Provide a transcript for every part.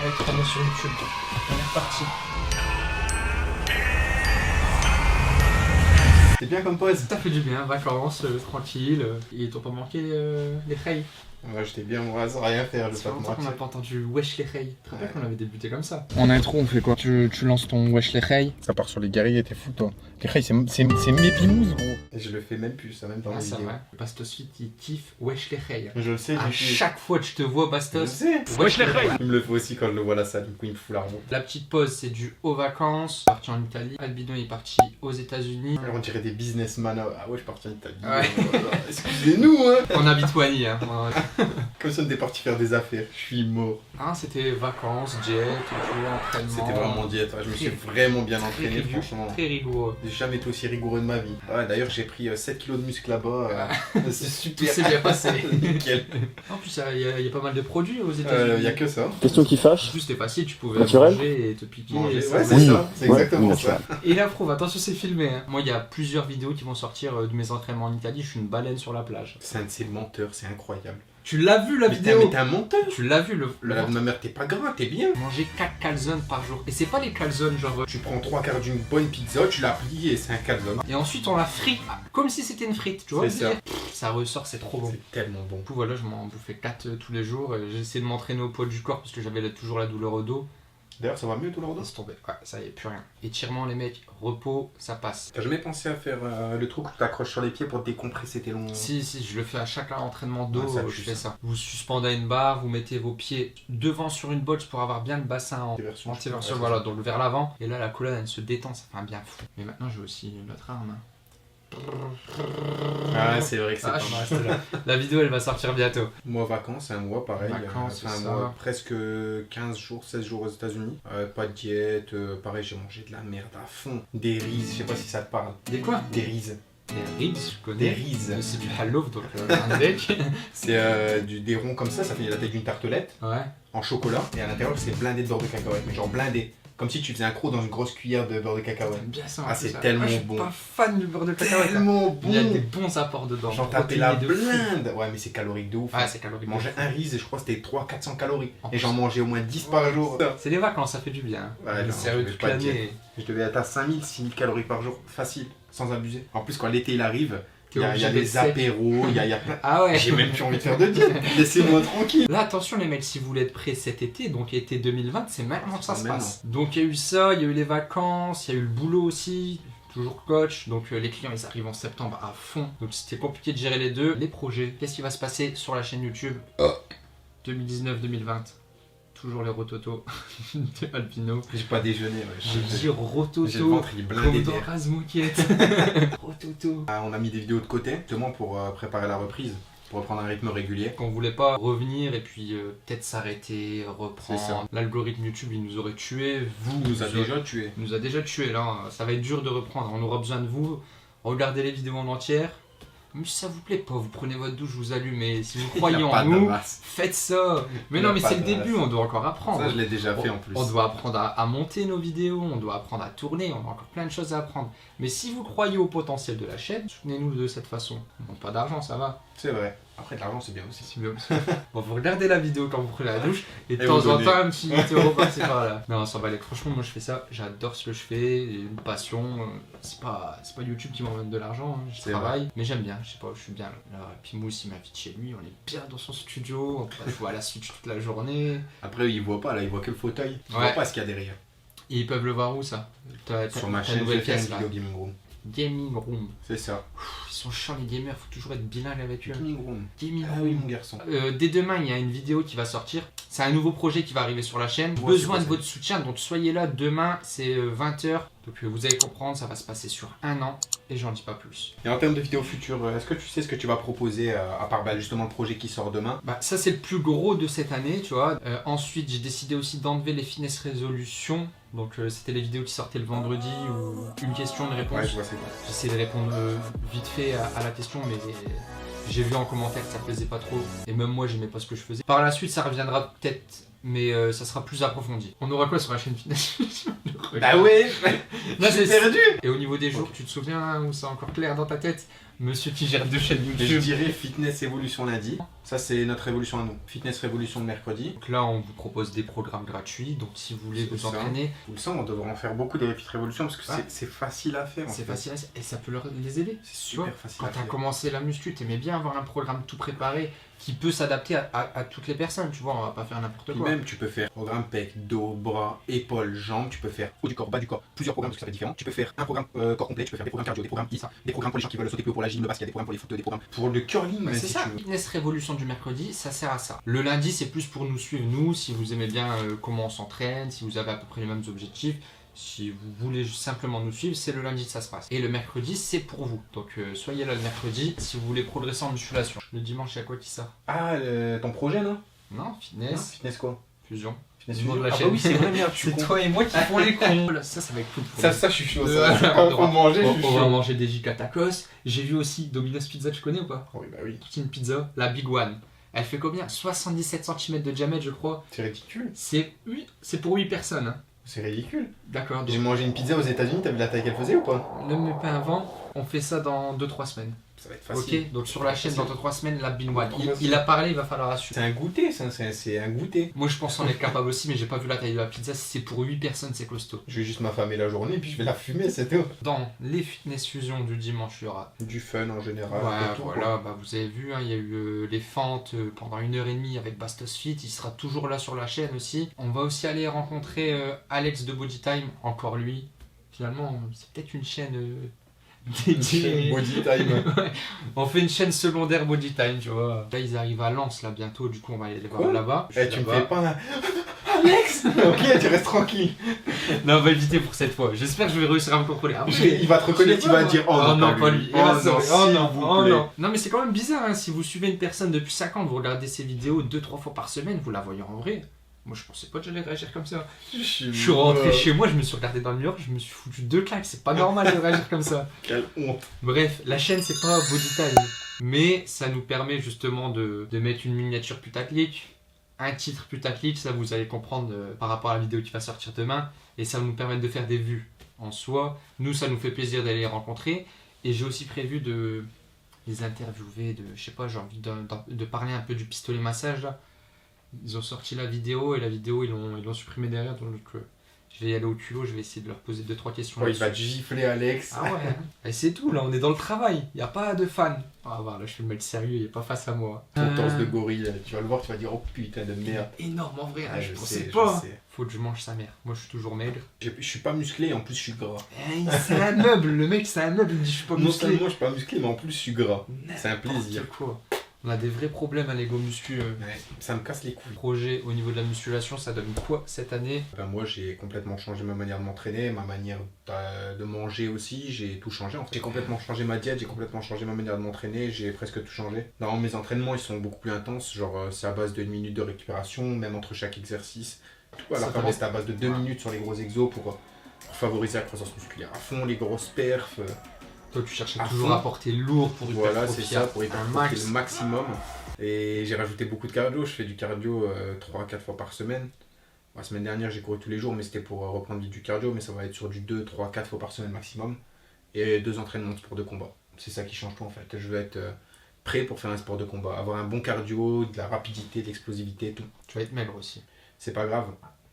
Allez, totalement sur YouTube. On est reparti. C'est bien comme pause. Ça fait du bien, vacances, tranquille. Ils t'ont pas manqué les reilles? Ouais, j'étais bien moi, sans rien faire, je vais Ça pas fait te longtemps qu'on n'a mentir. pas entendu wesh les reilles. Je rappelle Ouais. qu'on avait débuté comme ça. En intro, on fait quoi? Tu lances ton wesh les reilles. Ça part sur les guerriers, t'es fou toi. Les reilles, c'est mes pimous gros. Et je le fais même plus, ça même dans Ah, les c'est vidéos. vrai. Bastos Fit, il kiffe wesh les reilles. Je le sais, À chaque fois que je te vois, Je Bastos, le sais. wesh les reilles. Il me le fait aussi quand je le vois à la salle, du coup il me fout l'argent. La petite pause, c'est du aux vacances. Parti en Italie. Albino est parti aux États-Unis. On dirait des businessmen. Ah ouais, je suis parti en Italie. Ouais. Excusez-nous hein. En Habitoanie, hein. Comme si on était parti faire des affaires, je suis mort. Hein, c'était vacances, jet, tout, entraînement. C'était vraiment diète, ouais, je me suis vraiment bien entraîné franchement. Très rigoureux. J'ai jamais été aussi rigoureux de ma vie. Ouais, d'ailleurs j'ai pris 7 kilos de muscle là-bas, c'est Tout super. s'est bien passé. Nickel. En plus, il y a pas mal de produits aux États-Unis. Y a que ça. Question qui En fâche. plus, c'était facile, tu pouvais Naturel. manger et te piquer. Manger, et ça ouais, va. c'est ça, c'est exactement ça. naturel. Et la prouve, attention, c'est filmé. Hein. Moi, il y a plusieurs vidéos qui vont sortir de mes entraînements en Italie. Je suis une baleine sur la plage. C'est un de ces menteurs, c'est incroyable. Tu l'as vu la Mais vidéo? t'es un menteur. Tu l'as vu le Ma mère, t'es pas gras, t'es bien. Manger 4 calzones par jour. Et c'est pas les calzones genre. Tu prends 3/4 d'une bonne pizza, tu la plies et c'est un calzone. Et ensuite on la frite. Comme si c'était une frite, tu vois? C'est ça. Ça ressort, c'est trop bon. C'est tellement bon. Du coup, voilà, je m'en bouffais 4 tous les jours. J'ai essayé de m'entraîner au poids du corps parce que j'avais toujours la douleur au dos. D'ailleurs, ça va mieux tout le Laisse tomber. Ouais, ça y est, plus rien. Étirement, les mecs, repos, ça passe. T'as jamais pensé à faire le truc où tu t'accroches sur les pieds pour te décompresser tes longs. Si, je le fais à chaque entraînement dos, Ah, ça je pue, fais ça. ça. Vous suspendez à une barre, vous mettez vos pieds devant sur une box pour avoir bien le bassin en Antiversion, antiversion, ouais, voilà, donc vers l'avant. Et là, la colonne, elle se détend, ça fait un bien fou. Mais maintenant, j'ai aussi une autre arme. Hein. Ah, c'est vrai que c'est Ah, pas je mal. reste là. La vidéo, elle va sortir bientôt. Moi, vacances, un mois pareil. Vacances, Enfin, c'est un mois, ça. presque 15 jours, 16 jours aux États-Unis. Pas de diète, pareil, j'ai mangé de la merde à fond. Des riz, je sais pas si ça te parle. Des quoi? Des riz. Des ribs, je Des connais. riz. Mais c'est du hallouf, donc un bec. C'est des ronds comme ça fait la taille d'une tartelette Ouais. en chocolat. Et à l'intérieur, c'est blindé de beurre de cacahuète, mais genre blindé. Comme si tu faisais un croc dans une grosse cuillère de beurre de cacahuète. J'aime bien ça. Ah, en c'est plus, tellement je suis bon. pas fan du beurre de cacahuète. hein. Tellement bon. Il y a des bons apports dedans. J'en tapais la Protéiné de fou. blinde. Ouais, mais c'est calorique de ouf. Ah, c'est calorique. Je mangeais un riz et je crois que c'était 300-400 calories. En Et j'en plus. mangeais au moins 10 par jour. C'est les vacances, ça fait du bien. Ouais, non, Sérieux, je vais toute pas te l'année. Je devais être à 5000-6000 calories par jour, facile, sans abuser. En plus, quand l'été il arrive, T'es il y a obligé des d'être sec. apéros, il y a... Ah ouais. J'ai même plus envie de faire de diète. Laissez-moi tranquille. Là, attention les mecs, si vous voulez être prêts cet été, donc été 2020, c'est maintenant que ça se Maintenant. passe. Donc il y a eu ça, il y a eu les vacances, il y a eu le boulot aussi, toujours coach, donc les clients ils arrivent en septembre à fond, donc c'était compliqué de gérer les deux. Les projets, qu'est-ce qui va se passer sur la chaîne YouTube 2019-2020 toujours les rototos de Albino. J'ai pas déjeuné, ouais. J'ai dit J'ai le rototo ventre il est blindé comme dans d'air. Razmoquette. Rototo. On a mis des vidéos de côté, justement pour préparer la reprise, pour reprendre un rythme régulier. Qu'on voulait pas revenir et puis peut-être s'arrêter, C'est ça. reprendre. L'algorithme YouTube il nous aurait tués, vous Il nous a aurez- déjà tués. il nous a déjà tués là, ça va être dur de reprendre, on aura besoin de vous, regardez les vidéos en entière. Mais si ça vous plaît pas, vous prenez votre douche, vous allumez, si vous croyez Y a en pas de nous, masse. faites ça. Mais Y a non mais pas c'est le de début, masse. on doit encore apprendre. Ça, je l'ai déjà fait en plus. On doit apprendre à monter nos vidéos, on doit apprendre à tourner, on a encore plein de choses à apprendre. Mais si vous croyez au potentiel de la chaîne, soutenez-nous de cette façon. On demande pas d'argent, ça va. C'est vrai. Après, de l'argent, c'est bien aussi. C'est mieux. Bon, vous regardez la vidéo quand vous prenez la douche et de Et temps vous en donnez. temps un petit euro par-ci par-là. Non, ça va aller. Franchement, moi je fais ça, j'adore ce que je fais, j'ai une passion. C'est pas YouTube qui m'emmène de l'argent, hein. Je C'est travaille, mais j'aime bien, je sais pas, je suis bien. Là, Pimous il m'invite chez lui, on est bien dans son studio, on peut jouer à la Switch toute la journée. Après, ils voient pas, là, ils voient que le fauteuil. Ils Ouais. voient pas ce qu'il y a derrière. Et ils peuvent le voir où ça? Sur ma ta chaîne, je nouvelle vais faire une pièce là. vidéo Gaming Room. Gaming Room. C'est ça. Ils sont chiants les gamers, faut toujours être bilingue avec eux. Gaming Room. Gaming Ah Room. oui, mon garçon. Dès demain, il y a une vidéo qui va sortir. C'est un nouveau projet qui va arriver sur la chaîne. Ouais, Besoin c'est de quoi, votre soutien, donc soyez là. Demain, c'est 20h. Donc vous allez comprendre, ça va se passer sur un an. Et j'en dis pas plus. Et en termes de vidéos futures, est-ce que tu sais ce que tu vas proposer, à part justement le projet qui sort demain? Bah, ça, c'est le plus gros de cette année, tu vois. Ensuite, j'ai décidé aussi d'enlever les finesse résolutions. Donc c'était les vidéos qui sortaient le vendredi où une question, une réponse. Ouais, je vois c'est quoi. J'essaie de répondre vite fait à la question, mais j'ai vu en commentaire que ça plaisait pas trop. Et même moi, j'aimais pas ce que je faisais. Par la suite, ça reviendra peut-être, mais ça sera plus approfondi. On aura quoi sur la chaîne finesse? Bah ouais. Là, J'ai c'est perdu. Et au niveau des jours, tu te souviens où c'est encore clair dans ta tête? Monsieur qui gère 2 chaînes Et je YouTube. dirais Fitness Révolution lundi. Ça, c'est notre révolution à nous. Fitness Révolution le mercredi. Donc là, on vous propose des programmes gratuits. Donc si vous voulez C'est vous ça. entraîner, Vous le sentez, on devrait en faire beaucoup des Fit Révolution parce que Ah. c'est facile à faire. en c'est fait. facile et ça peut les aider. C'est Tu vois, super facile quand à tu as faire. commencé la muscu, tu aimais bien avoir un programme tout préparé qui peut s'adapter à toutes les personnes. Tu vois, on va pas faire n'importe Puis quoi. même, tu peux faire programme pec, dos, bras, épaules, jambes. Tu peux faire haut du corps, bas du corps, plusieurs programmes parce que ça va être différent. Tu peux faire un programme corps complet. Tu peux faire des programmes cardio, des programmes ISA, des programmes pour les gens qui veulent sauter plus haut pour la gym, le basket, des programmes pour les foot, des programmes pour le curling. Bah, même c'est si ça, tu veux. Fitness Révolution du mercredi, ça sert à ça. Le lundi, c'est plus pour nous suivre, nous, si vous aimez bien comment on s'entraîne, si vous avez à peu près les mêmes objectifs, si vous voulez simplement nous suivre, c'est le lundi que ça se passe. Et le mercredi, c'est pour vous. Donc soyez là le mercredi si vous voulez progresser en musculation. Le dimanche, il y a quoi qui sort? Ah, ton projet, non? Non, fitness, Fitness quoi? fusion. Fitness Le nom de Fusion. la Ah chaîne. bah oui, c'est vrai, merde, je suis C'est con. toi et moi qui font les cons. Ça va être cool pour nous. Ça, je suis chaud. Euh, Ça. Quand on on manger, je suis On va chaud. manger des giga tacos. J'ai vu aussi Domino's Pizza, tu connais ou pas? Oui, bah oui. C'est une pizza, la Big One. Elle fait combien? 77 cm de diamètre, je crois. C'est ridicule. C'est pour 8 personnes. Hein. C'est ridicule. D'accord. J'ai mangé une pizza aux États-Unis, t'as vu la taille qu'elle faisait ou pas? Ne me mets pas un vent, on fait ça dans 2-3 semaines. Ça va être facile. Ok, donc sur la chaîne, dans Facile. 2-3 semaines, la Big One. Facile. Il a parlé, il va falloir assumer. C'est un goûter, ça, c'est un goûter. Moi je pense qu'on est capable aussi, mais j'ai pas vu la taille de la pizza. Si c'est pour 8 personnes, c'est costaud. Je vais juste m'affamer la journée, puis je vais la fumer, c'est tout. Dans les fitness fusion du dimanche, il y aura. Du fun en général. Ouais, de tout, voilà, quoi. bah, vous avez vu, hein, il y a eu les fentes pendant 1h30 avec Bastos Fit. Il sera toujours là sur la chaîne aussi. On va aussi aller rencontrer Alex de Bodytime, encore lui. Finalement, c'est peut-être une chaîne dédiée. Body time. Ouais, on fait une chaîne secondaire Bodytime, tu vois. Là, ils arrivent à Lens, là, bientôt. Du coup, on va aller les voir Quoi là-bas. Eh, tu me fais pas un... Alex. Ok, tu restes tranquille. Non, on va éviter pour cette fois. J'espère que je vais réussir à me contrôler. Après, Il va te reconnaître, il va dire oh non, pas lui. Oh Oh non, non, oh s'il non, vous oh plaît. non. Non, mais c'est quand même bizarre, hein. Si vous suivez une personne depuis 5 ans, vous regardez ses vidéos 2-3 fois par semaine, vous la voyez en vrai. Moi, je pensais pas que j'allais réagir comme ça. Je suis rentré chez moi, je me suis regardé dans le miroir, je me suis foutu 2 claques. C'est pas normal de réagir comme ça. Quelle honte. Bref, la chaîne, c'est pas Bodytime. Mais ça nous permet justement de mettre une miniature putaclic, un titre putaclic, ça vous allez comprendre par rapport à la vidéo qui va sortir demain. Et ça va nous permettre de faire des vues en soi. Nous, ça nous fait plaisir d'aller les rencontrer. Et j'ai aussi prévu de les interviewer, je sais pas, j'ai envie de parler un peu du pistolet massage là. Ils ont sorti la vidéo et la vidéo ils l'ont supprimé derrière, donc je vais y aller au culot, je vais essayer de leur poser 2-3 questions. Ouais, il va te là-dessus. gifler, Alex. Ah ouais, et c'est tout, là on est dans le travail, il n'y a pas de fans. On va voir, là je fais le mec sérieux, il est pas face à moi. Ton torse de gorille, tu vas le voir, tu vas dire oh putain de merde. Énorme en vrai, hein, Ouais, je pensais sais, pas. je sais. Faut que je mange sa mère, moi je suis toujours maigre. Je suis pas musclé, en plus je suis gras. C'est un meuble, le mec c'est un meuble, il me dit je suis pas Non musclé. seulement je suis pas musclé, mais en plus je suis gras. C'est un N'importe plaisir. quoi. On a des vrais problèmes à l'ego muscu. Ouais, ça me casse les couilles. Projet au niveau de la musculation, ça donne quoi cette année? Ben moi j'ai complètement changé ma manière de m'entraîner, ma manière de manger aussi, j'ai tout changé en fait. J'ai complètement changé ma diète, j'ai complètement changé ma manière de m'entraîner, j'ai presque tout changé. Dans mes entraînements ils sont beaucoup plus intenses, genre c'est à base de 1 minute de récupération, même entre chaque exercice. Tout à la Ça fin t'arrête. c'est à base de 2 minutes sur les gros exos pour favoriser la croissance musculaire à fond, les grosses perfs. Toi tu cherchais À toujours fond. à porter lourd pour Voilà c'est hypertrophier ça, pour un hypertrophier max. le maximum. Et j'ai rajouté beaucoup de cardio, je fais du cardio 3-4 fois par semaine. La semaine dernière j'ai couru tous les jours mais c'était pour reprendre du cardio, mais ça va être sur du 2, 3, 4 fois par semaine maximum. Et 2 entraînements de sport de combat. C'est ça qui change tout en fait. Je veux être prêt pour faire un sport de combat, avoir un bon cardio, de la rapidité, de l'explosivité, tout. Tu vas être maigre aussi. C'est pas grave.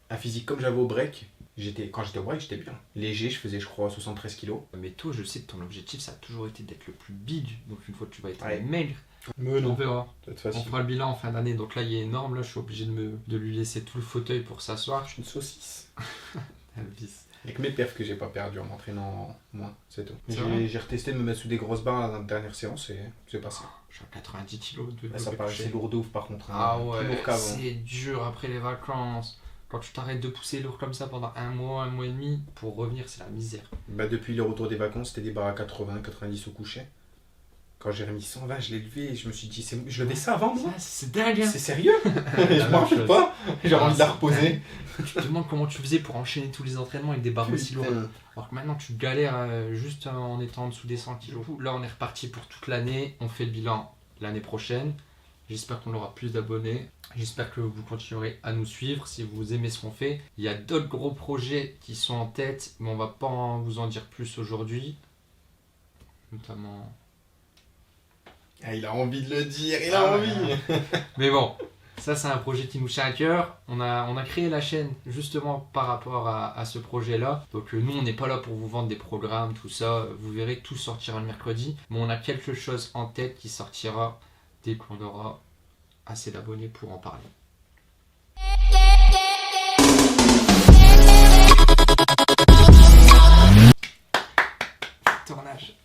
Un physique comme j'avais au break, quand j'étais au break j'étais bien. Léger, je faisais je crois 73 kilos. Mais toi, je sais que ton objectif, ça a toujours été d'être le plus big. Donc une fois que tu vas être Ouais. maigre, Mais on verra. de toute On façon, fera le bilan en fin d'année. Donc là, il est énorme. Là, je suis obligé de lui laisser tout le fauteuil pour s'asseoir. je suis une saucisse. Elvis. Avec mes perfs que j'ai pas perdu en m'entraînant moins, c'est tout. C'est vrai J'ai retesté de me mettre sous des grosses barres dans la dernière séance et c'est passé. Je suis à 90 kilos de Là, ça développé paraissait couché. lourd de ouf par contre. hein. Ah Plus ouais, lourd qu'avant. c'est dur après les vacances. Quand tu t'arrêtes de pousser lourd comme ça pendant un mois et demi, pour revenir, c'est la misère. Bah, depuis le retour des vacances, c'était des barres à 80, 90 au coucher. Quand j'ai remis 120, je l'ai levé et je me suis dit, je levais ça avant moi. Ça, c'est dingue, hein. C'est sérieux. Je La m'en même fais chose. pas. J'ai envie de la Ah, reposer. Tu te demandes comment tu faisais pour enchaîner tous les entraînements avec des barres aussi lourdes. Putain. Alors que maintenant, tu galères juste en étant en dessous des 100 kilos. Là, on est reparti pour toute l'année. On fait le bilan l'année prochaine. J'espère qu'on aura plus d'abonnés. J'espère que vous continuerez à nous suivre si vous aimez ce qu'on fait. Il y a d'autres gros projets qui sont en tête, mais on va pas vous en dire plus aujourd'hui. Notamment Ah, il a envie de le dire, il a envie. Mais bon, ça c'est un projet qui nous tient à cœur. On a créé la chaîne justement par rapport à ce projet-là. Donc nous, on n'est pas là pour vous vendre des programmes, tout ça. Vous verrez, tout sortira le mercredi. Mais on a quelque chose en tête qui sortira dès qu'on aura assez d'abonnés pour en parler. Tournage.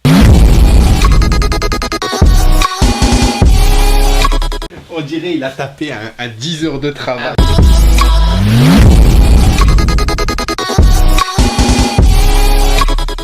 On dirait il a tapé un 10 heures de travail.